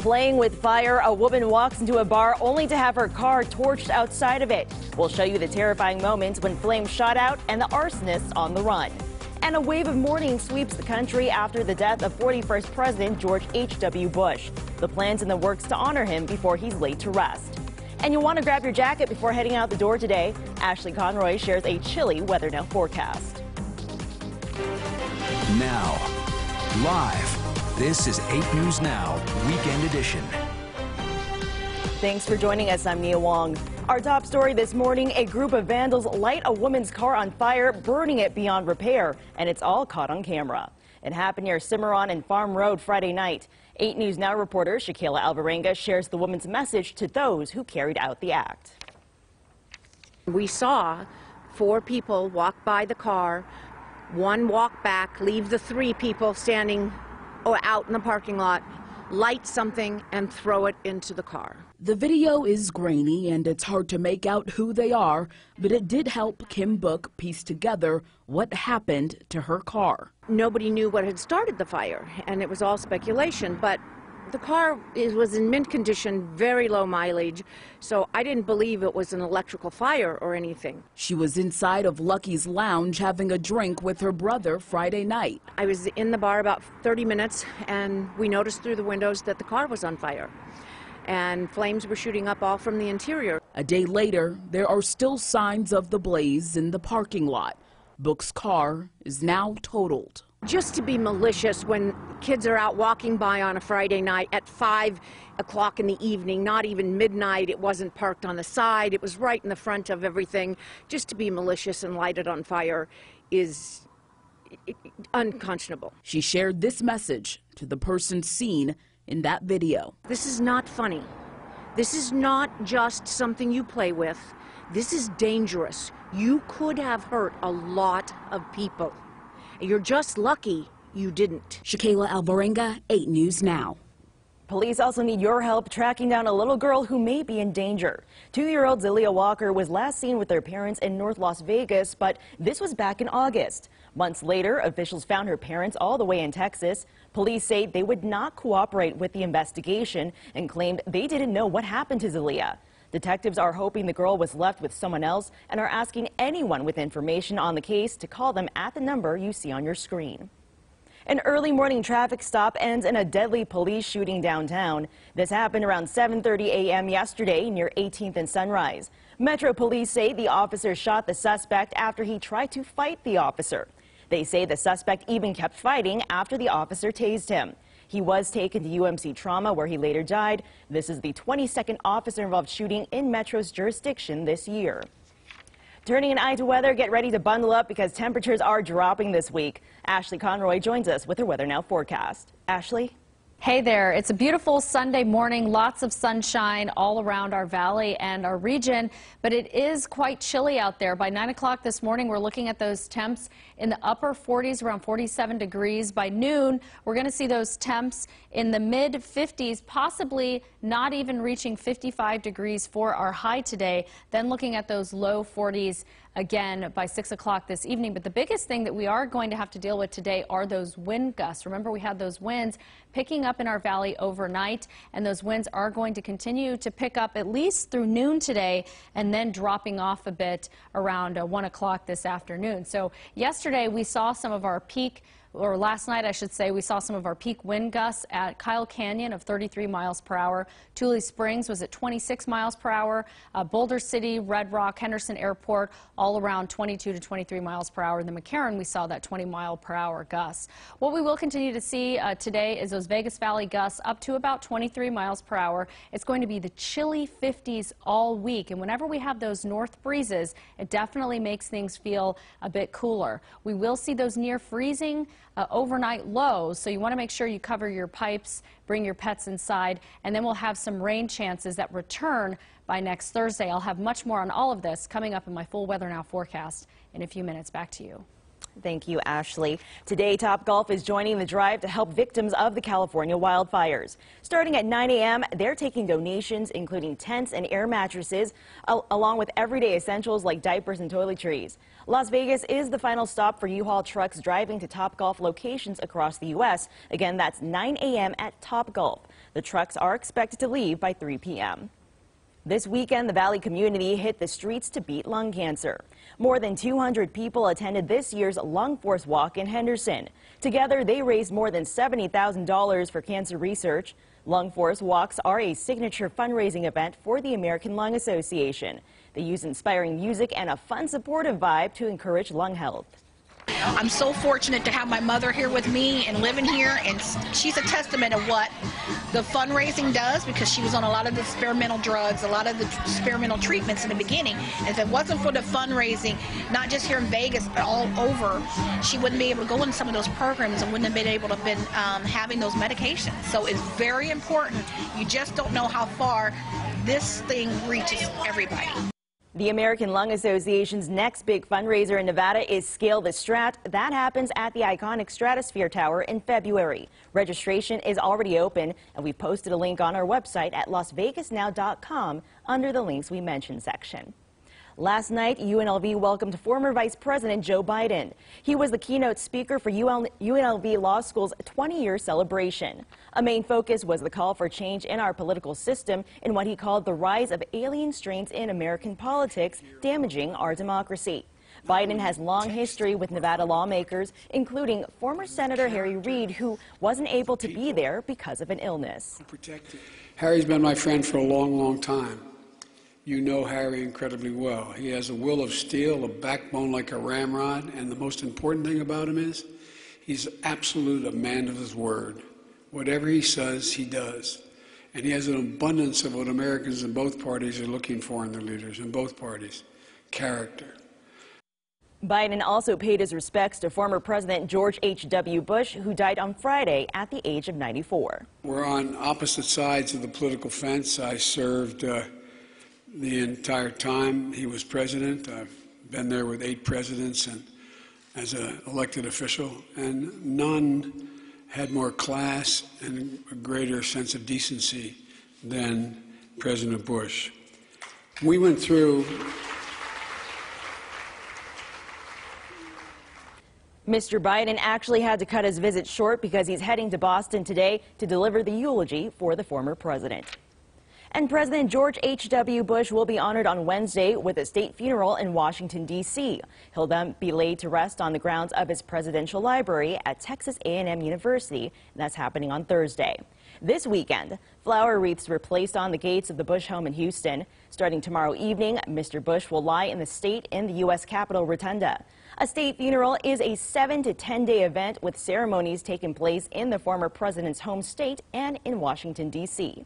Playing with fire, a woman walks into a bar only to have her car torched outside of it. We'll show you the terrifying moments when flames shot out and the arsonist on the run. And a wave of mourning sweeps the country after the death of 41st President George H.W. Bush. The plan's in the works to honor him before he's laid to rest. And you'll want to grab your jacket before heading out the door today. Ashley Conroy shares a chilly Weather Now forecast. Now, live. This is 8 News Now, Weekend Edition. Thanks for joining us. I'm Nia Wong. Our top story this morning, a group of vandals light a woman's car on fire, burning it beyond repair, and it's all caught on camera. It happened near Cimarron and Farm Road Friday night. 8 News Now reporter Shaquila Alvarenga shares the woman's message to those who carried out the act. We saw 4 people walk by the car, 1 walk back, leave the 3 people standing out in the parking lot, light something and throw it into the car. The video is grainy and it's hard to make out who they are, but it did help Kim Book piece together what happened to her car. Nobody knew what had started the fire, and it was all speculation, but the car was in mint condition, very low mileage, so I didn't believe it was an electrical fire or anything. She was inside of Lucky's Lounge having a drink with her brother Friday night. I was in the bar about 30 minutes, and we noticed through the windows that the car was on fire, and flames were shooting up all from the interior. A day later, there are still signs of the blaze in the parking lot. Book's car is now totaled. Just to be malicious when kids are out walking by on a Friday night at 5 o'clock in the evening, not even midnight, it wasn't parked on the side, it was right in the front of everything. Just to be malicious and light it on fire is unconscionable. She shared this message to the person seen in that video. This is not funny. This is not just something you play with. This is dangerous. You could have hurt a lot of people. You're just lucky you didn't. Shaquila Alvarenga, 8 News Now. Police also need your help tracking down a little girl who may be in danger. 2-year-old Zelia Walker was last seen with her parents in North Las Vegas, but this was back in August. Months later, officials found her parents all the way in Texas. Police say they would not cooperate with the investigation and claimed they didn't know what happened to Zelia. Detectives are hoping the girl was left with someone else and are asking anyone with information on the case to call them at the number you see on your screen. An early morning traffic stop ends in a deadly police shooting downtown. This happened around 7:30 a.m. yesterday near 18th and Sunrise. Metro Police say the officer shot the suspect after he tried to fight the officer. They say the suspect even kept fighting after the officer tased him. He was taken to UMC Trauma, where he later died. This is the 22nd officer-involved shooting in Metro's jurisdiction this year. Turning an eye to weather, get ready to bundle up because temperatures are dropping this week. Ashley Conroy joins us with her Weather Now forecast. Ashley? Hey there. It's a beautiful Sunday morning, lots of sunshine all around our valley and our region, but it is quite chilly out there. By 9 o'clock this morning, we're looking at those temps in the upper 40s, around 47 degrees. By noon, we're going to see those temps in the mid 50s, possibly not even reaching 55 degrees for our high today. Then looking at those low 40s again by 6 o'clock this evening. But the biggest thing that we are going to have to deal with today are those wind gusts. Remember, we had those winds picking up in our valley overnight, and those winds are going to continue to pick up at least through noon today and then dropping off a bit around 1 o'clock this afternoon. So yesterday we saw some of our peak, or last night I should say, we saw some of our peak wind gusts at Kyle Canyon of 33 miles per hour. Tule Springs was at 26 miles per hour. Boulder City, Red Rock, Henderson Airport, all around 22 to 23 miles per hour. In the McCarran, we saw that 20 mile per hour gusts. What we will continue to see today is those Vegas Valley gusts up to about 23 miles per hour. It's going to be the chilly 50s all week. And whenever we have those north breezes, it definitely makes things feel a bit cooler. We will see those near freezing overnight lows, so you want to make sure you cover your pipes, bring your pets inside, and then we'll have some rain chances that return by next Thursday. I'll have much more on all of this coming up in my full Weather Now forecast in a few minutes. Back to you. Thank you, Ashley. Today, Topgolf is joining the drive to help victims of the California wildfires. Starting at 9 a.m., they're taking donations, including tents and air mattresses, along with everyday essentials like diapers and toiletries. Las Vegas is the final stop for U-Haul trucks driving to Topgolf locations across the U.S. Again, that's 9 a.m. at Topgolf. The trucks are expected to leave by 3 p.m. This weekend, the Valley community hit the streets to beat lung cancer. More than 200 people attended this year's Lung Force Walk in Henderson. Together, they raised more than $70,000 for cancer research. Lung Force Walks are a signature fundraising event for the American Lung Association. They use inspiring music and a fun, supportive vibe to encourage lung health. I'm so fortunate to have my mother here with me and living here, and she's a testament of what the fundraising does, because she was on a lot of the experimental drugs, a lot of the experimental treatments in the beginning. And if it wasn't for the fundraising, not just here in Vegas, but all over, she wouldn't be able to go in some of those programs and wouldn't have been able to have been having those medications. So it's very important. You just don't know how far this thing reaches everybody. The American Lung Association's next big fundraiser in Nevada is Scale the Strat. That happens at the iconic Stratosphere Tower in February. Registration is already open, and we've posted a link on our website at lasvegasnow.com under the links we mentioned section. Last night, UNLV welcomed former Vice President Joe Biden. He was the keynote speaker for UNLV Law School's 20-year celebration. A main focus was the call for change in our political system and what he called the rise of alien strains in American politics, damaging our democracy. Biden has long history with Nevada lawmakers, including former Senator Harry Reid, who wasn't able to be there because of an illness. Harry's been my friend for a long, long time. You know Harry incredibly well. He has a will of steel, a backbone like a ramrod, and the most important thing about him is he's absolute a man of his word. Whatever he says, he does. And he has an abundance of what Americans in both parties are looking for in their leaders, in both parties: character. Biden also paid his respects to former President George H.W. Bush, who died on Friday at the age of 94. We're on opposite sides of the political fence. I served the entire time he was president. I've been there with 8 presidents and as an elected official, and none had more class and a greater sense of decency than President Bush. We went through. Mr. Biden actually had to cut his visit short because he's heading to Boston today to deliver the eulogy for the former president. And President George H.W. Bush will be honored on Wednesday with a state funeral in Washington, D.C. He'll then be laid to rest on the grounds of his presidential library at Texas A&M University, and that's happening on Thursday. This weekend, flower wreaths were placed on the gates of the Bush home in Houston. Starting tomorrow evening, Mr. Bush will lie in the state in the U.S. Capitol Rotunda. A state funeral is a 7 to 10-day event with ceremonies taking place in the former president's home state and in Washington, D.C.